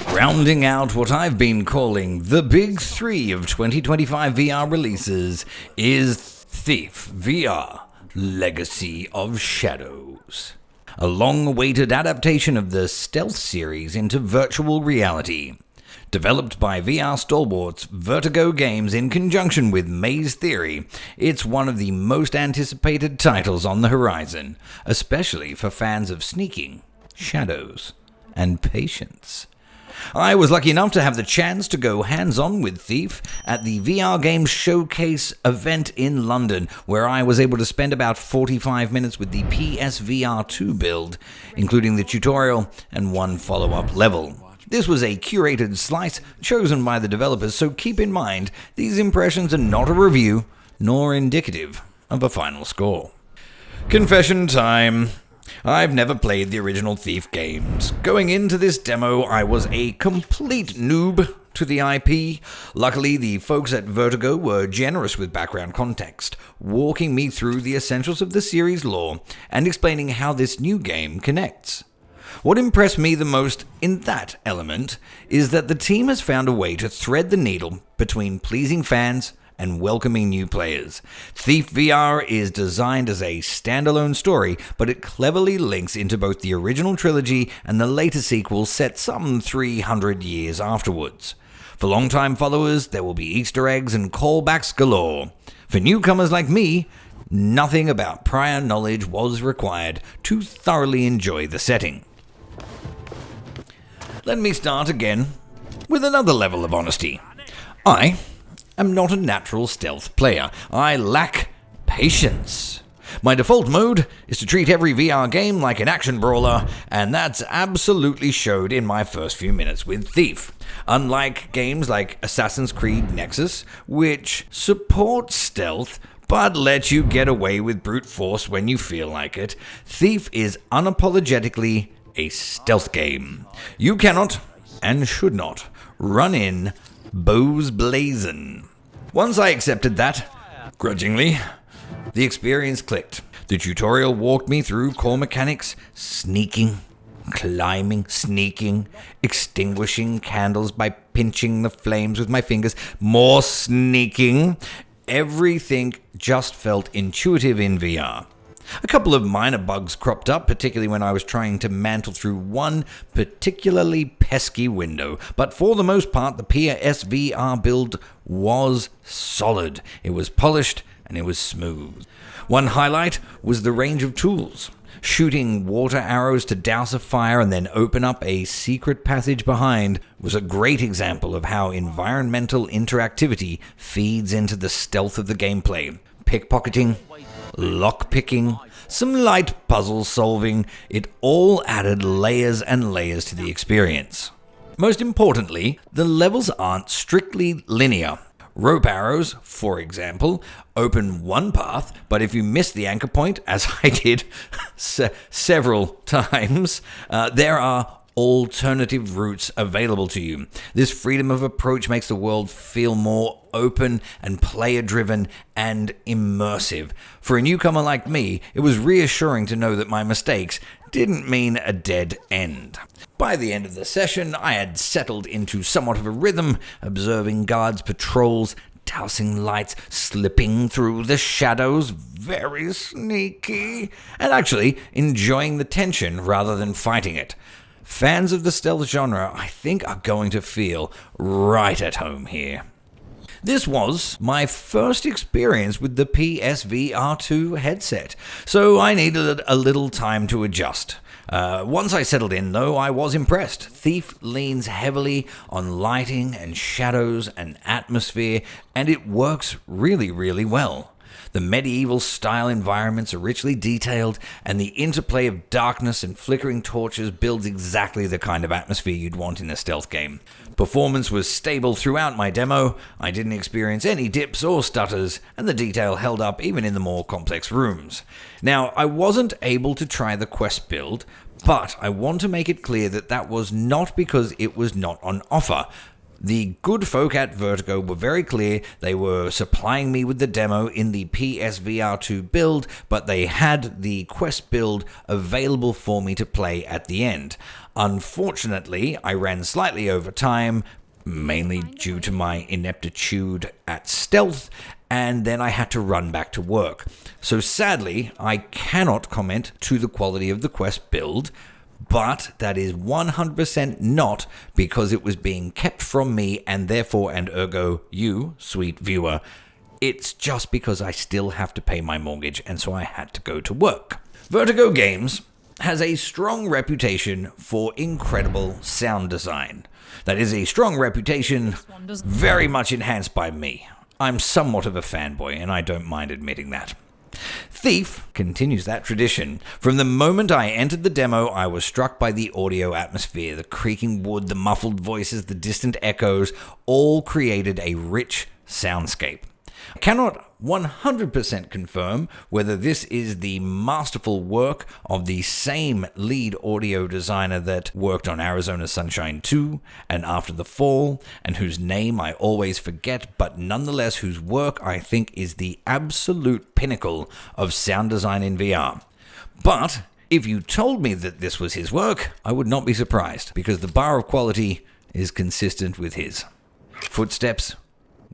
Rounding out what I've been calling the big three of 2025 VR releases is Thief VR Legacy of Shadows, a long-awaited adaptation of the stealth series into virtual reality. Developed by VR stalwarts Vertigo Games in conjunction with Maze Theory, it's one of the most anticipated titles on the horizon, especially for fans of sneaking, shadows, and patience. I was lucky enough to have the chance to go hands-on with Thief at the VR Games Showcase event in London, where I was able to spend about 45 minutes with the PSVR2 build, including the tutorial and one follow-up level. This was a curated slice chosen by the developers, so keep in mind these impressions are not a review, nor indicative of a final score. Confession time. I've never played the original Thief games. Going into this demo, I was a complete noob to the IP. Luckily, the folks at Vertigo were generous with background context, walking me through the essentials of the series lore and explaining how this new game connects. What impressed me the most in that element is that the team has found a way to thread the needle between pleasing fans and welcoming new players. Thief VR is designed as a standalone story, but it cleverly links into both the original trilogy and the later sequel set some 300 years afterwards. For longtime followers, there will be Easter eggs and callbacks galore. For newcomers like me, nothing about prior knowledge was required to thoroughly enjoy the setting. Let me start again with another level of honesty. I am not a natural stealth player. I lack patience. My default mode is to treat every VR game like an action brawler, and that's absolutely showed in my first few minutes with Thief. Unlike games like Assassin's Creed Nexus, which support stealth but let you get away with brute force when you feel like it, Thief is unapologetically a stealth game. You cannot, and should not, run in bows blazing. Once I accepted that, grudgingly, the experience clicked. The tutorial walked me through core mechanics: sneaking, climbing, sneaking, extinguishing candles by pinching the flames with my fingers, more sneaking. Everything just felt intuitive in VR. A couple of minor bugs cropped up, particularly when I was trying to mantle through one particularly pesky window, but for the most part the PSVR build was solid. It was polished and it was smooth. One highlight was the range of tools. Shooting water arrows to douse a fire and then open up a secret passage behind was a great example of how environmental interactivity feeds into the stealth of the gameplay. Pickpocketing, lockpicking, some light puzzle solving, it all added layers and layers to the experience. Most importantly, the levels aren't strictly linear. Rope arrows, for example, open one path, but if you miss the anchor point, as I did several times, there are alternative routes available to you. This freedom of approach makes the world feel more open and player-driven and immersive. For a newcomer like me, it was reassuring to know that my mistakes didn't mean a dead end. By the end of the session, I had settled into somewhat of a rhythm, observing guards' patrols, dousing lights, slipping through the shadows, very sneaky, and actually enjoying the tension rather than fighting it. Fans of the stealth genre, I think, are going to feel right at home here. This was my first experience with the PSVR2 headset, so I needed a little time to adjust. Once I settled in, though, I was impressed. Thief leans heavily on lighting and shadows and atmosphere, and it works really, really well. The medieval-style environments are richly detailed, and the interplay of darkness and flickering torches builds exactly the kind of atmosphere you'd want in a stealth game. Performance was stable throughout my demo, I didn't experience any dips or stutters, and the detail held up even in the more complex rooms. Now, I wasn't able to try the Quest build, but I want to make it clear that that was not because it was not on offer. The good folk at Vertigo were very clear. They were supplying me with the demo in the PSVR2 build, but they had the Quest build available for me to play at the end. Unfortunately, I ran slightly over time, mainly due to my ineptitude at stealth, and then I had to run back to work. So sadly, I cannot comment to the quality of the Quest build, but that is 100% not because it was being kept from me and therefore, and ergo you, sweet viewer, it's just because I still have to pay my mortgage and so I had to go to work. Vertigo Games has a strong reputation for incredible sound design. That is a strong reputation very much enhanced by me. I'm somewhat of a fanboy and I don't mind admitting that. Thief continues that tradition. From the moment I entered the demo, I was struck by the audio atmosphere. The creaking wood, the muffled voices, the distant echoes, all created a rich soundscape. I cannot 100% confirm whether this is the masterful work of the same lead audio designer that worked on Arizona Sunshine 2 and After the Fall, and whose name I always forget, but nonetheless whose work I think is the absolute pinnacle of sound design in VR. But if you told me that this was his work, I would not be surprised, because the bar of quality is consistent with his. Footsteps,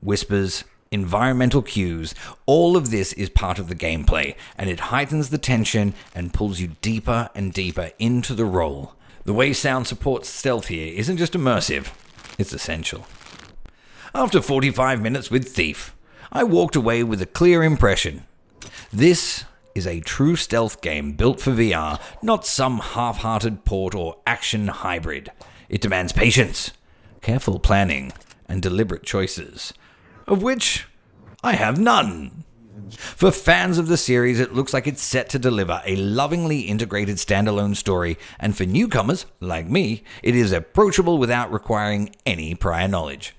whispers, environmental cues, all of this is part of the gameplay, and it heightens the tension and pulls you deeper and deeper into the role. The way sound supports stealth here isn't just immersive, it's essential. After 45 minutes with Thief, I walked away with a clear impression. This is a true stealth game built for VR, not some half-hearted port or action hybrid. It demands patience, careful planning, and deliberate choices, of which I have none. For fans of the series, it looks like it's set to deliver a lovingly integrated standalone story, and for newcomers, like me, it is approachable without requiring any prior knowledge.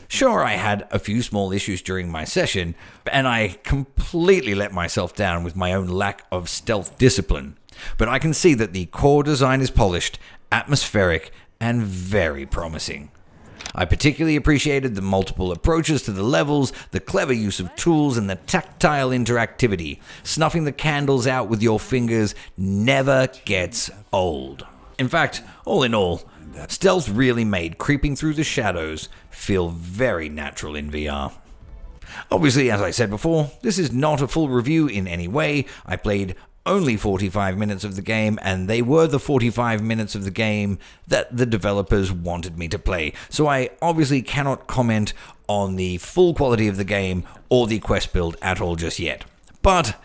Sure, I had a few small issues during my session, and I completely let myself down with my own lack of stealth discipline, but I can see that the core design is polished, atmospheric, and very promising. I particularly appreciated the multiple approaches to the levels, the clever use of tools, and the tactile interactivity. Snuffing the candles out with your fingers never gets old. In fact, all in all, stealth really made creeping through the shadows feel very natural in VR. Obviously, as I said before, this is not a full review in any way. I played only 45 minutes of the game, and they were the 45 minutes of the game that the developers wanted me to play. So I obviously cannot comment on the full quality of the game or the quest build at all just yet. But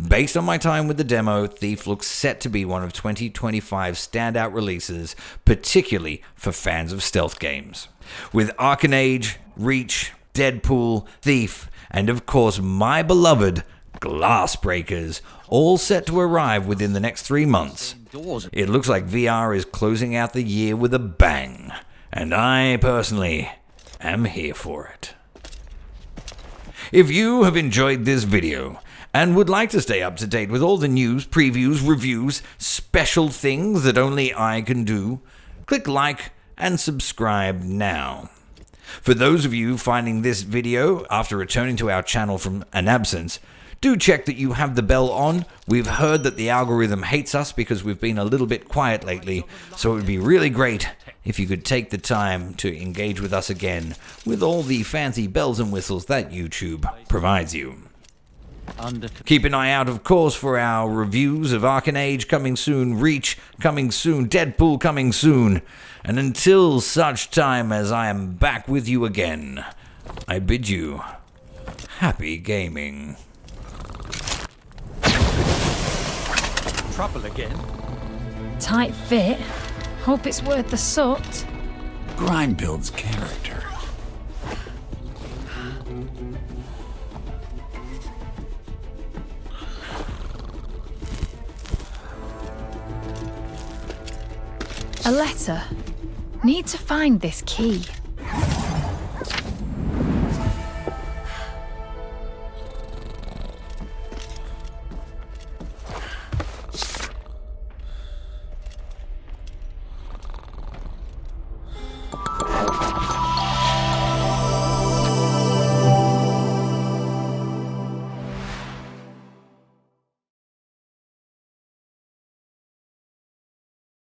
based on my time with the demo, Thief looks set to be one of 2025's standout releases, particularly for fans of stealth games. With Arcanage, Reach, Deadpool, Thief, and of course my beloved Glassbreakers, all set to arrive within the next 3 months. It looks like VR is closing out the year with a bang, and I personally am here for it. If you have enjoyed this video and would like to stay up to date with all the news, previews, reviews, special things that only I can do, click like and subscribe now. For those of you finding this video after returning to our channel from an absence, do check that you have the bell on. We've heard that the algorithm hates us because we've been a little bit quiet lately, so it would be really great if you could take the time to engage with us again with all the fancy bells and whistles that YouTube provides you. Keep an eye out, of course, for our reviews of Arcanage coming soon, Reach coming soon, Deadpool coming soon, and until such time as I am back with you again, I bid you happy gaming. Trouble again. Tight fit. Hope it's worth the soot. Grind builds character. A letter. Need to find this key.